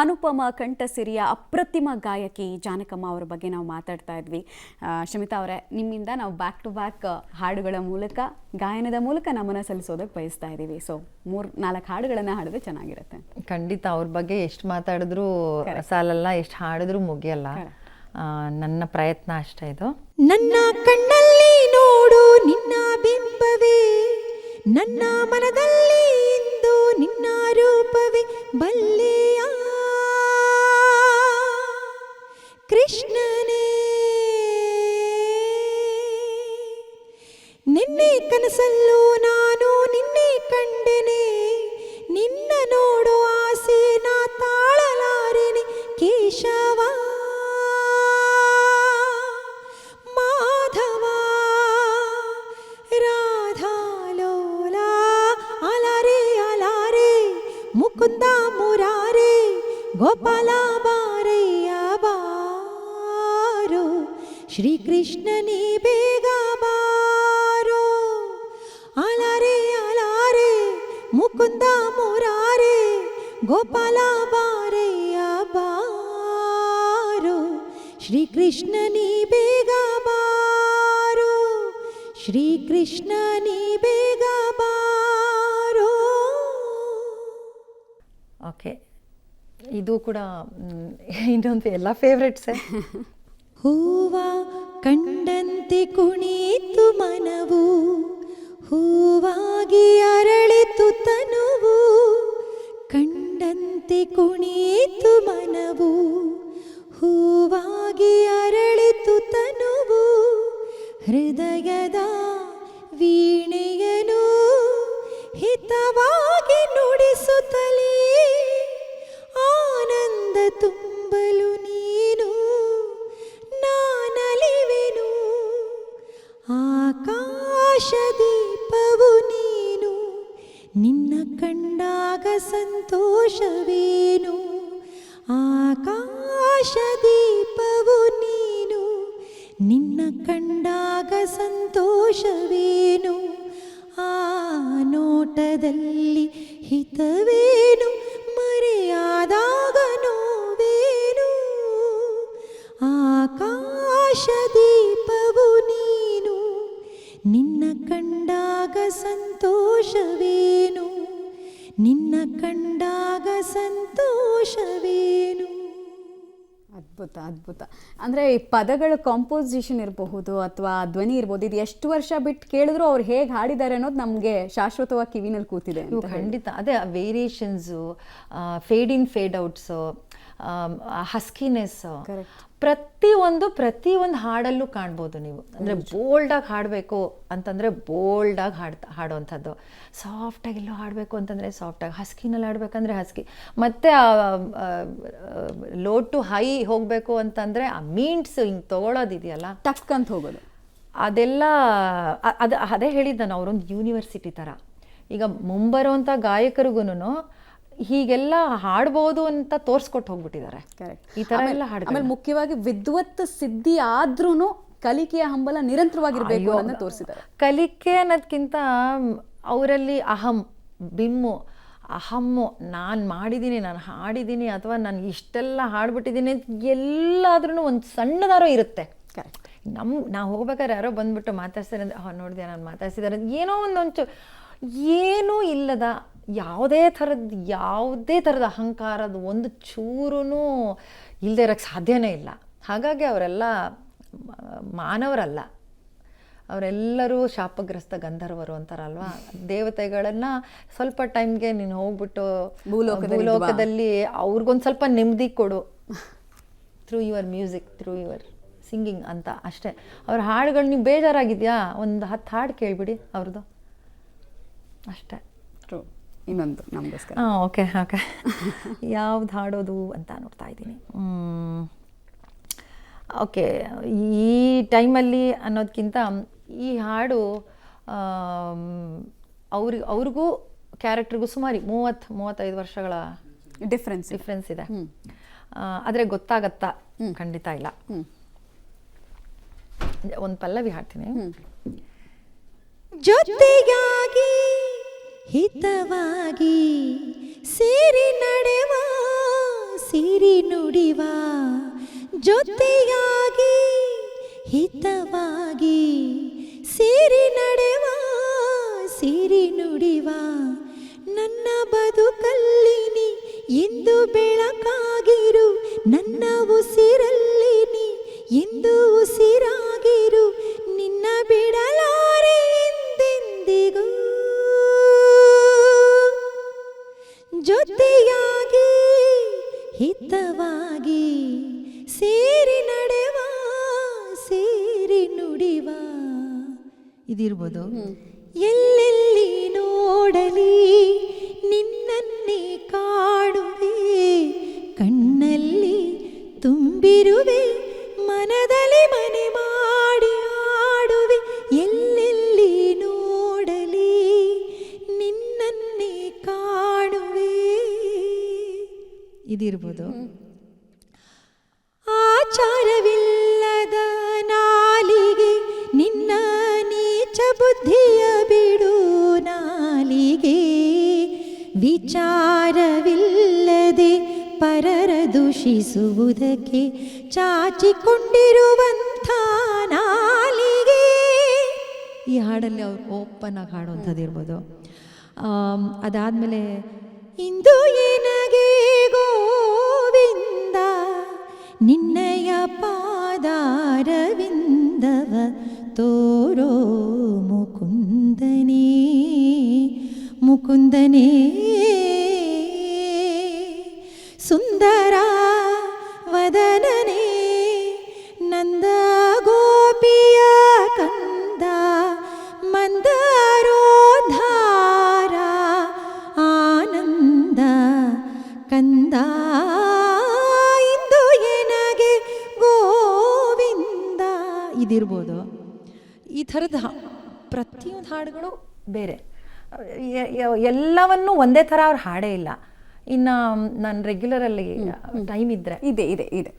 ಅನುಪಮ ಕಂಠಸಿರಿಯ ಅಪ್ರತಿಮ ಗಾಯಕಿ ಜಾನಕಮ್ಮ ಅವರ ಬಗ್ಗೆ ನಾವು ಮಾತಾಡ್ತಾ ಇದ್ವಿ. ಶಮಿತಾ ಅವರೇ, ನಿಮ್ಮಿಂದ ನಾವು ಬ್ಯಾಕ್ ಟು ಬ್ಯಾಕ್ ಹಾಡುಗಳ ಮೂಲಕ, ಗಾಯನದ ಮೂಲಕ ನಮ್ಮನ್ನು ಸಲ್ಲಿಸೋದಕ್ಕೆ ಬಯಸ್ತಾ ಇದ್ದೀವಿ. ಸೊ 3-4 ಹಾಡುಗಳನ್ನು ಹಾಡಿದ್ರೆ ಚೆನ್ನಾಗಿರುತ್ತೆ. ಖಂಡಿತ ಅವ್ರ ಬಗ್ಗೆ ಎಷ್ಟು ಮಾತಾಡಿದ್ರು ಸಾಲಲ್ಲ, ಎಷ್ಟು ಹಾಡಿದ್ರು ಮುಗಿಯಲ್ಲ. ನನ್ನ ಪ್ರಯತ್ನ ಅಷ್ಟೇ ಇದು. ನನ್ನ ಕಣ್ಣಲ್ಲಿ ನೋಡು ನಿನ್ನ ಬಿಂಬವೇ, ನನ್ನ ಮನದಲ್ಲಿ ಇಂದು ನಿನ್ನ ರೂಪವೇ, ಬಲ್ಲೆಯ ಕೃಷ್ಣನೇ. ನಿನ್ನೆ ಕನಸಲ್ಲೂ ನಾನು ನಿನ್ನೆ ಕಂಡೆನೆ, ನಿನ್ನ ನೋಡೋ ಆಸೆ ನಾ ತಾಳಲಾರೆನೆ ಕೇಶವ ಮಾಧವ ರಾಧಾಲೋಲ ಅಲಾರೆ ಅಲಾರೆ ಮುಕುಂದ ಮುರಾರೆ ಗೋಪಾಲ ಬಾರಯ್ಯ ಬಾರೋ, ಶ್ರೀಕೃಷ್ಣನೇ ಬೇಗ ಬಾರೋ. ಅಲಾರೆ ಅಲಾರೆ ಮುಕುಂದ ಮುರಾರೆ ಗೋಪಾಲ ಬಾರಯ್ಯ ಬಾರೋ, ಶ್ರೀಕೃಷ್ಣನೇ ಬೇಗ ಬಾರೋ, ಶ್ರೀಕೃಷ್ಣನೇ ಬೇಗ ಬಾರೋ. ಓಕೆ, ಇದು ಕೂಡ ಇನ್ನೊಂದು ಎಲ್ಲ ಫೇವ್ರೆಟ್ಸೇ. ಹೂವ ಕಂಡಂತೆ ಕುಣಿತು ಮನವು, ಹೂವಾಗಿ ಅರಳಿತು ತನುವು, ಕಂಡಂತೆ ಕುಣಿತು ಮನವು, ಹೂವಾಗಿ ಅರಳಿತು ತನುವು, ಹೃದಯದ ವೀಣೆಯನು ಹಿತವಾಗಿ ನುಡಿಸುತ್ತಲೇ ಆನಂದ ತುಂಬಲು ನೀನು ನಾನಲಿವೆನು, ಆಕಾಶ ದೀಪವು ನೀನು, ನಿನ್ನ ಕಂಡಾಗ ಸಂತೋಷವೇನು, ಆಕಾಶ ದೀಪವು ನೀನು, ನಿನ್ನ ಕಂಡಾಗ ಸಂತೋಷವೇನು, ಆ ನೋಟದಲ್ಲಿ ಹಿತವೇನು, ಮರೆಯಾದಾಗ ನೋವೇನು, ಆಕಾಶ ದೀಪವು ನೀನು, ನಿನ್ನ ಕಂಡಾಗ ಸಂತೋಷವೇನು, ನಿನ್ನ ಕಂಡಾಗ ಸಂತೋಷವೇನು. ಅದ್ಭುತ ಅದ್ಭುತ. ಅಂದರೆ ಈ ಪದಗಳ ಕಾಂಪೋಸಿಷನ್ ಇರಬಹುದು ಅಥವಾ ಧ್ವನಿ ಇರ್ಬೋದು, ಇದು ಎಷ್ಟು ವರ್ಷ ಬಿಟ್ಟು ಕೇಳಿದ್ರು ಅವ್ರು ಹೇಗೆ ಹಾಡಿದ್ದಾರೆ ಅನ್ನೋದು ನಮಗೆ ಶಾಶ್ವತವಾಗಿ ಕಿವಿನಲ್ಲಿ ಕೂತಿದೆ. ಖಂಡಿತ ಅದೇ ವೇರಿಯೇಷನ್ಸು, ಫೇಡ್ ಇನ್ ಫೇಡ್ ಔಟ್ಸು, ಹಸ್ಕಿನೆಸ್, ಪ್ರತಿಯೊಂದು ಹಾಡಲ್ಲೂ ಕಾಣ್ಬೋದು ನೀವು. ಅಂದರೆ ಬೋಲ್ಡಾಗಿ ಹಾಡಬೇಕು ಅಂತಂದರೆ ಬೋಲ್ಡಾಗಿ ಹಾಡುವಂಥದ್ದು, ಸಾಫ್ಟಾಗೆಲ್ಲೋ ಹಾಡಬೇಕು ಅಂತಂದರೆ ಸಾಫ್ಟಾಗಿ, ಹಸ್ಕಿನಲ್ಲಿ ಹಾಡಬೇಕಂದ್ರೆ ಹಸ್ಕಿ, ಮತ್ತು ಲೋ ಟು ಹೈ ಹೋಗಬೇಕು ಅಂತಂದರೆ ಆ ಮೀನ್ಸ್ ಹಿಂಗೆ ತೊಗೊಳೋದಿದೆಯಲ್ಲ, ಟಕ್ ಅಂತ ಹೋಗೋದು, ಅದೆಲ್ಲ ಅದೇ ಹೇಳಿದ್ದು ನಾನು. ಅವರೊಂದು ಯೂನಿವರ್ಸಿಟಿ ಥರ. ಈಗ ಮುಂಬರುವಂಥ ಗಾಯಕರಿಗೂ ಹೀಗೆಲ್ಲ ಹಾಡ್ಬೋದು ಅಂತ ತೋರಿಸ್ಕೊಟ್ಟು ಹೋಗ್ಬಿಟ್ಟಿದ್ದಾರೆ. ಈ ಥರ ಎಲ್ಲ ಹಾಡು. ಆಮೇಲೆ ಮುಖ್ಯವಾಗಿ ವಿದ್ವತ್ ಸಿದ್ಧಿ ಆದ್ರೂ ಕಲಿಕೆಯ ಹಂಬಲ ನಿರಂತರವಾಗಿರ್ಬೇಕು ಅನ್ನೋದನ್ನ ತೋರಿಸಿದ್ದಾರೆ. ಕಲಿಕೆ ಅನ್ನೋದಕ್ಕಿಂತ ಅವರಲ್ಲಿ ಬಿಮ್ಮು, ಅಹಮ್ಮು, ನಾನು ಮಾಡಿದ್ದೀನಿ, ನಾನು ಹಾಡಿದ್ದೀನಿ, ಅಥವಾ ನಾನು ಇಷ್ಟೆಲ್ಲ ಹಾಡ್ಬಿಟ್ಟಿದ್ದೀನಿ ಎಲ್ಲಾದ್ರೂ ಒಂದು ಸಣ್ಣದಾರೋ ಇರುತ್ತೆ. ನಾವು ಹೋಗ್ಬೇಕಾದ್ರೆ ಯಾರೋ ಬಂದ್ಬಿಟ್ಟು ಮಾತಾಡ್ತಾರೆ ಅಂದರೆ ನೋಡಿದೆ ನಾನು ಮಾತಾಡ್ಸಿದ್ದಾರೆ, ಏನೋ ಒಂದೊಂಚು ಏನೂ ಇಲ್ಲದ ಯಾವುದೇ ಥರದ ಅಹಂಕಾರದ ಒಂದು ಚೂರೂ ಇಲ್ಲದೆ ಇರೋಕ್ಕೆ ಸಾಧ್ಯನೇ ಇಲ್ಲ. ಹಾಗಾಗಿ ಅವರೆಲ್ಲ ಮಾನವರಲ್ಲ, ಅವರೆಲ್ಲರೂ ಶಾಪಗ್ರಸ್ತ ಗಂಧರ್ವರು ಅಂತಾರಲ್ವ. ದೇವತೆಗಳನ್ನು ಸ್ವಲ್ಪ ಟೈಮ್ಗೆ ನೀನು ಹೋಗ್ಬಿಟ್ಟು ಭೂಲೋಕದಲ್ಲಿ ಅವ್ರಿಗೊಂದು ಸ್ವಲ್ಪ ನೆಮ್ಮದಿ ಕೊಡು, through your music, through your singing ಅಂತ ಅಷ್ಟೇ. ಅವ್ರ ಹಾಡುಗಳು ನೀವು ಬೇಜಾರಾಗಿದೆಯಾ, ಒಂದು 10 ಹಾಡು ಕೇಳಿಬಿಡಿ ಅವ್ರದ್ದು ಅಷ್ಟೇ. ಇನ್ನೊಂದು ನಮಗೋಸ್ಕರ. ಓಕೆ ಯಾವ್ದು ಹಾಡೋದು ಅಂತ ನೋಡ್ತಾ ಇದ್ದೀನಿ. ಓಕೆ, ಈ ಟೈಮಲ್ಲಿ ಅನ್ನೋದಕ್ಕಿಂತ ಈ ಹಾಡು ಅವ್ರಿಗೂ ಕ್ಯಾರೆಕ್ಟರ್ಗೂ ಸುಮಾರು 30-35 ವರ್ಷಗಳ ಡಿಫ್ರೆನ್ಸ್ ಇದೆ. ಆದರೆ ಗೊತ್ತಾಗತ್ತಾ? ಖಂಡಿತ ಇಲ್ಲ. ಒಂದು ಪಲ್ಲವಿ ಹಾಡ್ತೀನಿ. ಜೊತೆಯಾಗಿ ಹಿತವಾಗಿ ಸೇರಿ ನಡೆವ ನುಡಿವ ಜೊತೆಯಾಗಿ ಹಿತವಾಗಿ ಸೇರಿ ನಡೆವ ಸೇರಿ ನುಡಿವ ನನ್ನ ಬದುಕಲ್ಲಿನಿ ಎಂದು ಬೆಳಕಾಗಿರು ನನ್ನ ಉಸಿರಲ್ಲಿನಿ ಎಂದು ಉಸಿರಾಗಿರು ನಿನ್ನ ಬಿಡಲಾರೆ ಎಂದೆಂದಿಗೂ ಜೊತೆಯಾಗಿ ಹಿತವಾಗಿ ಸೇರಿ ನಡೆವ ಸೇರಿ ನುಡಿವ ಇದಿರ್ಬೋದು. ಎಲ್ಲೆಲ್ಲಿ ನೋಡಲಿ ನಿನ್ನನ್ನೇ ಕಾಡುವೆ ಕಣ್ಣಲ್ಲಿ ತುಂಬಿರುವೆ ಮನದಲ್ಲಿ ಮನೆ ಮಾಡಿ ಆಡುವೆ ಎಲ್ಲೆಲ್ಲಿ ನೋಡಲಿ ನಿನ್ನನ್ನೇ ಕಾಣುವೆ ಇದಿರ್ಬೋದು. ಆಚಾರವಿಲ್ಲದ ನಾಲಿಗೆ ನಿನ್ನ ನೀಚ ಬುದ್ಧಿಯ ಬಿಡು ನಾಲಿಗೆ ವಿಚಾರವಿಲ್ಲದೆ ಪರರ ದೂಷಿಸುವುದಕ್ಕೆ ಚಾಚಿಕೊಂಡಿರುವಂಥ ನಾಲಿಗೆ. ಈ ಹಾಡಲ್ಲಿ ಅವ್ರು ಓಪನ್ ಆಗಿ ಹಾಡುವಂಥದ್ದಿರ್ಬೋದು. ಅದಾದಮೇಲೆ ಇಂದು ಏನಗೆ ಗೋವಿಂದ ನಿನ್ನಯ ಪಾದಾರವಿಂದವ ತೋರೋ ಮುಕುಂದನೇ ಮುಕುಂದನೇ ಸುಂದರ ವದನನೇ ನಂದ ಗೋಪಿಯ ಕಂದ ಮಂದರೋದ್ಧಾರ ಆನಂದ ಕಂದ ಇಂದು ಎನಗೆ ಗೋವಿಂದ ಇದಿರ್ಬೋದು. ಈ ಥರದ ಪ್ರತಿಯೊಂದು ಹಾಡುಗಳು ಬೇರೆ, ಎಲ್ಲವನ್ನೂ ಒಂದೇ ಥರ ಅವ್ರು ಹಾಡೇ ಇಲ್ಲ. ಇನ್ನು ನಾನು ರೆಗ್ಯುಲರಲ್ಲಿ ಟೈಮ್ ಇದ್ದರೆ ಇದೆ ಇದೆ ಇದೆ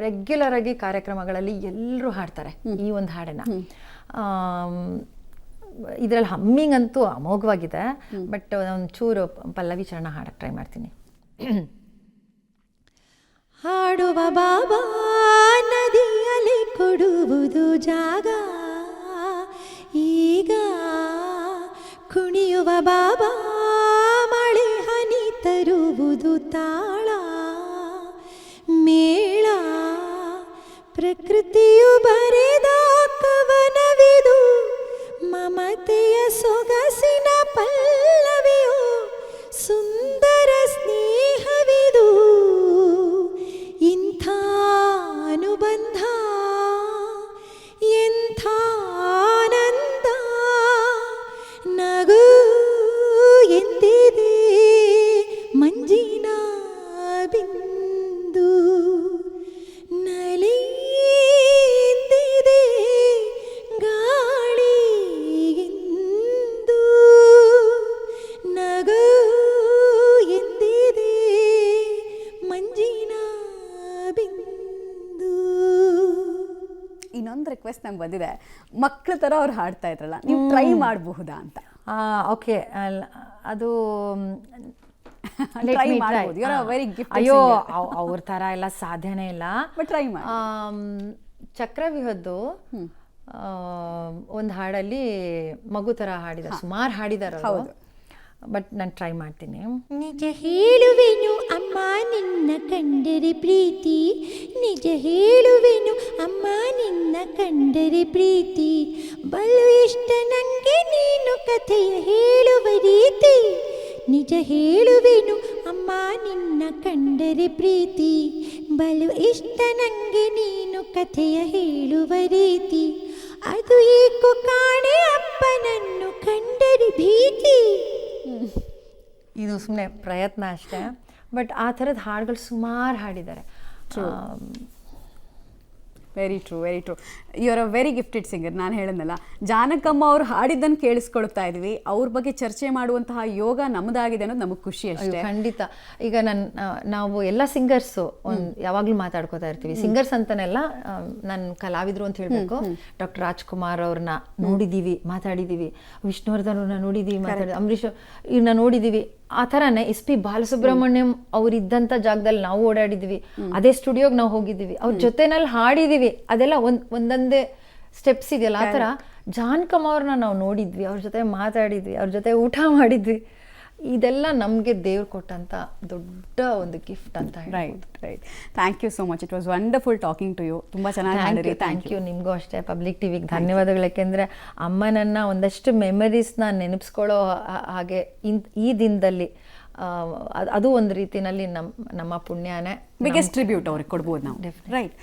ರೆಗ್ಯುಲರಾಗಿ ಕಾರ್ಯಕ್ರಮಗಳಲ್ಲಿ ಎಲ್ಲರೂ ಹಾಡ್ತಾರೆ ಈ ಒಂದು ಹಾಡನ್ನು. ಇದರಲ್ಲಿ ಹಮ್ಮಿಂಗ್ ಅಂತೂ ಅಮೋಘವಾಗಿದೆ, ಬಟ್ ಒಂಚೂರು ಪಲ್ಲವಿ ಚರಣ ಹಾಡಕ್ಕೆ ಟ್ರೈ ಮಾಡ್ತೀನಿ. ಹಾಡುವ ಬಾಬಾ ನದಿಯಲ್ಲಿ ಕೊಡುವುದು ಜಾಗ ಈಗ ಕುಣಿಯುವ ಬಾಬಾ ಮಳೆ ಹನಿ ತರುವುದು ತಾಳ ಮೇಳ ಪ್ರಕೃತಿಯು ಬರೆದ ಕವನವಿದು ಮಮತೆಯ ಸೊಗಸಿನ ಪಲ್ಲವಿಯು ಸುಂದರ ಸ್ನೇಹವಿದು ಇಂಥ ಅನುಬಂಧ ಎಂಥ ಆನಂದ ನಗು ಎಂದಿದೆ ಮಂಜಿನ ಬಿಂದು ನಲಿ ಎಂದಿದೆ ಗಾಳಿ ಎಂದು ನಗು ಎಂದಿದೆ ಮಂಜಿನ ಬಿಂದು. ಇನ್ನೊಂದು ರಿಕ್ವೆಸ್ಟ್ ನಂಗೆ ಬಂದಿದೆ, ಮಕ್ಕಳ ಥರ ಅವ್ರು ಹಾಡ್ತಾ ಇದ್ರಲ್ಲ, ನೀವು ಟ್ರೈ ಮಾಡಬಹುದಾ ಅಂತ. ಓಕೆ, ಅದು ಟ್ರೈ ಮಾಡಬಹುದು. You are very gifted. ಅಯ್ಯೋ, ಅವ್ರ ಥರ ಎಲ್ಲ ಸಾಧ್ಯನೇ ಇಲ್ಲ, ಬಟ್ ಟ್ರೈ ಮಾಡಿ. ಚಕ್ರವ್ಯೂಹದ್ದು ಒಂದು ಹಾಡಲ್ಲಿ ಮಗು ಥರ ಹಾಡಿದ, ಸುಮಾರು ಹಾಡಿದಾರೆ, ಬಟ್ ನಾನು ಟ್ರೈ ಮಾಡ್ತೀನಿ. ನಿಜ ಹೇಳುವೆನು ಅಮ್ಮ ನಿನ್ನ ಕಂಡರೆ ಪ್ರೀತಿ, ನಿಜ ಹೇಳುವೆನು ಅಮ್ಮ ನಿನ್ನ ಕಂಡರೆ ಪ್ರೀತಿ, ಬಲು ಇಷ್ಟ ನನಗೆ ನೀನು ಕಥೆಯ ಹೇಳುವ ರೀತಿ, ನಿಜ ಹೇಳುವೆನು ಅಮ್ಮ ನಿನ್ನ ಕಂಡರೆ ಪ್ರೀತಿ, ಬಲು ಇಷ್ಟ ನನಗೆ ನೀನು ಕಥೆಯ ಹೇಳುವ ರೀತಿ, ಅದು ಏಕೋ ಕಾಣೆ ಅಪ್ಪನನ್ನು ಕಂಡರೆ ಭೀತಿ. ಇದು ಸುಮ್ಮನೆ ಪ್ರಯತ್ನ ಅಷ್ಟೇ, ಬಟ್ ಆ ಥರದ ಹಾಡುಗಳು ಸುಮಾರು ಹಾಡಿದ್ದಾರೆ. Very true, very true. You are a very gifted singer. ನಾನು ಹೇಳಿದ್ನಲ್ಲ, ಜಾನಕಮ್ಮ ಅವ್ರು ಹಾಡಿದ್ದನ್ನು ಕೇಳಿಸ್ಕೊಳ್ತಾ ಇದ್ವಿ, ಅವ್ರ ಬಗ್ಗೆ ಚರ್ಚೆ ಮಾಡುವಂತಹ ಯೋಗ ನಮ್ಮದಾಗಿದೆ ಅನ್ನೋದು ನಮಗೆ ಖುಷಿ ಅಷ್ಟೇ. ಖಂಡಿತ. ಈಗ ನಾವು ಎಲ್ಲ ಸಿಂಗರ್ಸು ಯಾವಾಗಲೂ ಮಾತಾಡ್ಕೋತಾ ಇರ್ತೀವಿ. ಸಿಂಗರ್ಸ್ ಅಂತನೆಲ್ಲ ನನ್ನ ಕಲಾವಿದರು ಅಂತ ಹೇಳಬೇಕು. ಡಾಕ್ಟರ್ ರಾಜ್ಕುಮಾರ್ ಅವ್ರನ್ನ ನೋಡಿದ್ದೀವಿ, ಮಾತಾಡಿದ್ದೀವಿ. ವಿಷ್ಣುವರ್ಧನ್ ಅವ್ರನ್ನ ನೋಡಿದ್ದೀವಿ, ಮಾತಾಡಿದ್ವಿ. ಅಂಬರೀಷ್ ಇವ್ರನ್ನ ನೋಡಿದ್ದೀವಿ. ಆ ಥರನೇ ಎಸ್ ಪಿ ಬಾಲಸುಬ್ರಹ್ಮಣ್ಯಂ ಅವರಿದ್ದಂಥ ಜಾಗದಲ್ಲಿ ನಾವು ಓಡಾಡಿದ್ವಿ, ಅದೇ ಸ್ಟುಡಿಯೋಗೆ ನಾವು ಹೋಗಿದ್ದೀವಿ, ಅವ್ರ ಜೊತೆನಲ್ಲಿ ಹಾಡಿದ್ದೀವಿ, ಅದೆಲ್ಲ ಒಂದೊಂದೇ ಸ್ಟೆಪ್ಸ್ ಇದೆಯಲ್ಲ ಆ ಥರ. ಜಾನಕಮ್ಮ ಅವ್ರನ್ನ ನಾವು ನೋಡಿದ್ವಿ, ಅವ್ರ ಜೊತೆ ಮಾತಾಡಿದ್ವಿ, ಅವ್ರ ಜೊತೆ ಊಟ ಮಾಡಿದ್ವಿ. ಇದೆಲ್ಲ ನಮಗೆ ದೇವ್ರು ಕೊಟ್ಟಂಥ ದೊಡ್ಡ ಒಂದು ಗಿಫ್ಟ್ ಅಂತ ಹೇಳಿ. Right. Thank you so much. It was wonderful talking to you. ತುಂಬ ಚೆನ್ನಾಗಿ ಮಾಡಿರಿ. Thank you. ನಿಮಗೂ ಅಷ್ಟೇ, ಪಬ್ಲಿಕ್ ಟಿವಿಗೆ ಧನ್ಯವಾದಗಳು. ಯಾಕೆಂದರೆ ಅಮ್ಮನನ್ನು ಒಂದಷ್ಟು ಮೆಮರೀಸ್ನ ನೆನಪಿಸ್ಕೊಳ್ಳೋ ಹಾಗೆ ಈ ದಿನದಲ್ಲಿ ಅದು ಒಂದು ರೀತಿಯಲ್ಲಿ ನಮ್ಮ ಪುಣ್ಯನೇ. ಬಿಗ್ಗೆಸ್ಟ್ ಟ್ರಿಬ್ಯೂಟ್ ಅವ್ರಿಗೆ ಕೊಡ್ಬೋದು ನಾವು. ರೈಟ್.